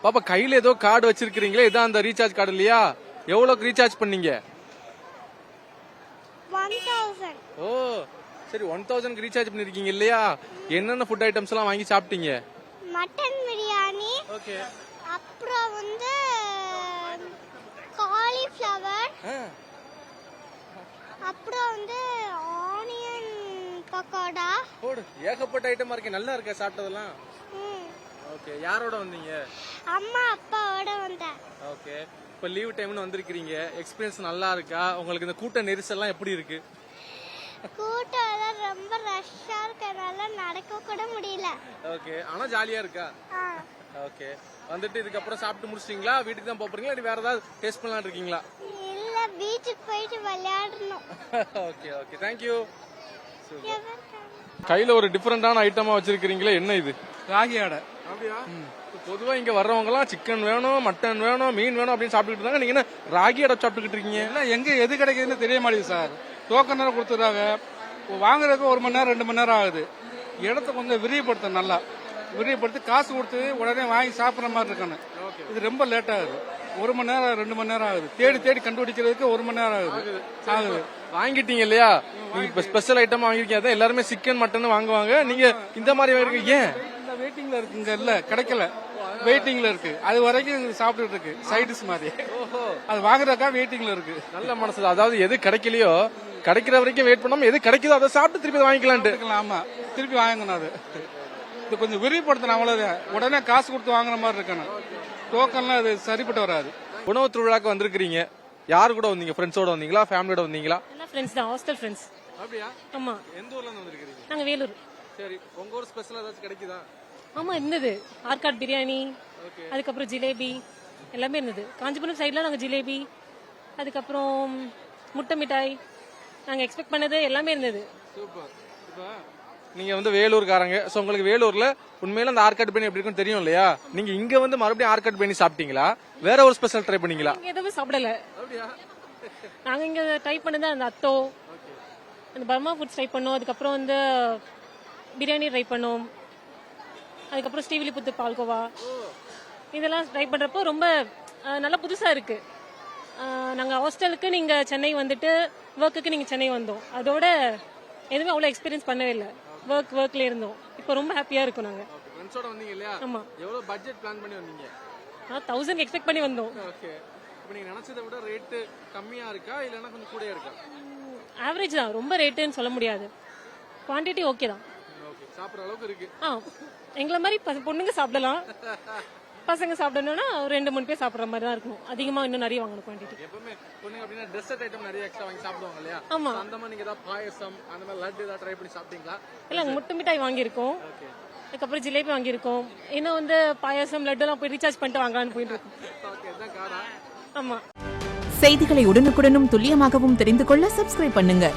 பாப்பா கையில ஏதோ கார்டு வச்சிருக்கீங்களே, இதான் அந்த ரீசார்ஜ் கார்டு இல்லையா? எவ்வளவுக்கு ரீசார்ஜ் பண்ணீங்க? 1000. ஓ சரி, 1000க்கு ரீசார்ஜ் பண்ணிருக்கீங்க இல்லையா? என்னென்ன ஃபுட் ஐட்டம்ஸ் எல்லாம் வாங்கி சாப்பிட்டீங்க? Mutton biryani, okay. அப்புறம் வந்து காலிஃப்ளவர், அப்புறம் வந்து ஆனியன் பக்கோடா. போடு, ஏகப்பட்ட ஐட்டமா இருக்கு. நல்லா இருக்கா சாப்பிட்டதெல்லாம்? ஓகே. யாரோட வந்தீங்க? அம்மா அப்பாவோட வந்தேன். ஓகே. இப்ப லீவ் டைம்னு வந்திருக்கீங்க, எக்ஸ்பீரியன்ஸ் நல்லா இருக்கா? உங்களுக்கு இந்த கூட்ட நெரிசல்லாம் எப்படி இருக்கு? கூட்டம் எல்லாம் ரொம்ப ரஷ்ஷா இருக்கறனால நடக்க கூட முடியல. ஓகே. ஆனா ஜாலியா இருக்கா? ஓகே. வந்துட்டு இதுக்கப்புறம் சாப்பிட்டு முடிச்சிட்டீங்களா? வீட்டுக்கு தான் போறீங்களா இல்ல வேற ஏதாவது டேஸ்ட் பண்ணலாம் இருக்கீங்களா? இல்ல, பீச்சுக்கு போயிட்டு விளையாடணும். Okay okay, thank you. கையில ஒரு டிஃபரெண்டான ஐட்டமா வச்சிருக்கீங்களே, என்ன இது? ராகி ஆடை. அப்படியா? பொதுவா இங்க வர்றவங்க எல்லாம் சிக்கன் வேணும், மட்டன் வேணும், மீன் வேணும் அப்படின்னு சாப்பிட்டுட்டு இருந்தாங்க. நீங்க என்ன ராகி அடை சாப்பிட்டுக்கிட்டு இருக்கீங்க? எல்லாம் எங்க எது கிடைக்குதுன்னு தெரிய மாட்டேங்குது சார். டோக்கன் நேரம் கொடுத்துறாங்க, வாங்குறதுக்கு 1 மணி நேரம் 2 மணி நேரம் ஆகுது. இடத்த கொஞ்சம் விரிவுபடுத்த, நல்லா விரிவுபடுத்தி காசு கொடுத்து உடனே வாங்கி சாப்பிட்ற மாதிரி இருக்கணும். இது ரொம்ப லேட் ஆகுது. 1 மணி நேரம் 2 மணி நேரம் ஆகுது. தேடி தேடி கண்டுபிடிக்கிறதுக்கு 1 மணி நேரம் ஆகுது. வாங்கிட்டீங்க இல்லையா? நீங்க இப்ப ஸ்பெஷல் ஐட்டம் வாங்கிருக்கீங்க. எல்லாருமே சிக்கன் மட்டன் வாங்குவாங்க, நீங்க இந்த மாதிரி வாங்கிருக்கீங்க. ஏன்? இந்த வெயிட்டிங்ல இருக்குங்க, இல்ல கிடைக்கல, வெயிட்டிங்ல இருக்கு. அது வரைக்கும் சாப்பிட்டுட்டு இருக்கு, சைடிஸ் மாதிரி. அது வாங்குறதுக்கா வெயிட்டிங்ல இருக்கு. நல்ல மனசு. அதாவது எது கிடைக்கலையோ கிடைக்கிற வரைக்கும் வெயிட் பண்ணாம எது கிடைக்குதோ அதை சாப்பிட்டு திருப்பி வாங்கிக்கலாம். ஆமா, திருப்பி வாங்கணும். அது இது கொஞ்சம் விரிவுபடுத்தணும், அவ்வளவுதான். உடனே காசு கொடுத்து வாங்குற மாதிரி இருக்கணும். டோக்கன்லாம் அது சரிப்பட்டு வராது. உணவு திருவிழாக்கு வந்திருக்கீங்க. யாரு கூட வந்தீங்க? ஃப்ரெண்ட்ஸோட வந்தீங்களா, ஃபேமிலியோட வந்தீங்களா? எல்லாம் ஃப்ரெண்ட்ஸ் தான், ஹாஸ்டல் ஃப்ரெண்ட்ஸ். அப்படியா? ஆமா. எந்த ஊர்ல இருந்து வந்திருக்கீங்க? நாங்க வேலூர். சரி, உங்க ஊர் ஸ்பெஷலா ஏதாச்சும் கிடைக்குதா? ஆமா இருந்தது. ஆர்காட் பிரியாணி, அதுக்கப்புறம் ஜிலேபி எல்லாமே இருந்தது. காஞ்சிபுரம் சைட்ல நாங்க ஜிலேபி, அதுக்கப்புறம் முட்டை மிட்டாய், நாங்க எக்ஸ்பெக்ட் பண்ணது எல்லாமே இருந்தது. சூப்பர். இப்ப நீங்க வந்து வேலூர்காரங்க, சோ உங்களுக்கு வேலூர்ல உண்மையில அந்த ஆர்காட் பிரியாணி எப்படி இருக்குன்னு தெரியும் இல்லையா? நீங்க இங்க வந்து மறுபடியும் ஆர்காட் பிரியாணி சாப்பிட்டீங்களா, வேற ஒரு ஸ்பெஷல் ட்ரை பண்ணீங்களா? இங்க எதுவும் சாப்பிடல. நாங்க இங்க ட்ரை பண்ணது அந்த அத்தோ, அந்த பர்மா ஃபுட்ஸ் ட்ரை பண்ணோம். அதுக்கப்புறம் வந்து பிரியாணி ட்ரை பண்ணோம். அதுக்கப்புறம் ஸ்ரீவில்லிபுத்தூர் பால்கோவா, இதெல்லாம் ட்ரை பண்றப்போ ரொம்ப நல்லா புதுசா இருக்கு. நாங்க ஹாஸ்டலுக்கு நீங்க சென்னை வந்துட்டு, ஒர்க்குக்கு நீங்க சென்னை வந்தோம். அதோட எதுவுமே அவ்வளவு எக்ஸ்பீரியன்ஸ் பண்ணவே இல்லை. ஒர்க்ல இருந்தோம். இப்போ ரொம்ப ஹாப்பியா இருக்கும். நாங்க ஃப்ரெண்ட்ஸோட வந்தீங்க இல்லையா? ஆமா. எவ்வளவு பட்ஜெட் பிளான் பண்ணி வந்தீங்க? 1000 எக்ஸ்பெக்ட் பண்ணி வந்தோம். ஓகே. இப்போ நீங்க நினைச்சதை விட ரேட் கம்மியா இருக்கா இல்லனா கொஞ்சம் கூடயா இருக்கா? ஆவரேஜ் தான், ரொம்ப ரேட்டுன்னு சொல்ல முடியாது. குவாண்டிட்டி ஓகே தான். ஓகே, சாப்பிடுற அளவுக்கு இருக்கு. எங்களை மாதிரி பொண்ணுங்க சாப்பிடலாம், பசங்க சாப்பிடணும்னா ஒரு 2-3 பேர் சாப்பிடுற மாதிரி தான் இருக்கணும். அதிகமா இன்னும் நிறைய வாங்கணும் குவாண்டிட்டி. எப்பவுமே பொண்ணுங்க அப்படின்னா டெசர்ட் ஐட்டம் நிறைய எக்ஸ்ட்ரா வாங்கி சாப்பிடுவாங்க இல்லையா? ஆமா. அந்த மாதிரி நீங்க ஏதாவது பாயசம் அந்த மாதிரி லட்டு ஏதாவது ட்ரை பண்ணி சாப்பிட்டீங்களா? இல்ல, முட்டை மிட்டாய் வாங்கியிருக்கோம், அதுக்கப்புறம் ஜிலேபி வாங்கியிருக்கோம். இன்னும் வந்து பாயசம் லட்டு எல்லாம் போய் ரீசார்ஜ் பண்ணிட்டு வாங்கலாம்னு போயிட்டு இருக்கோம். ஆமா. செய்திகளை உடனுக்குடனும் துல்லியமாகவும் தெரிந்து கொள்ள சப்ஸ்கிரைப் பண்ணுங்க.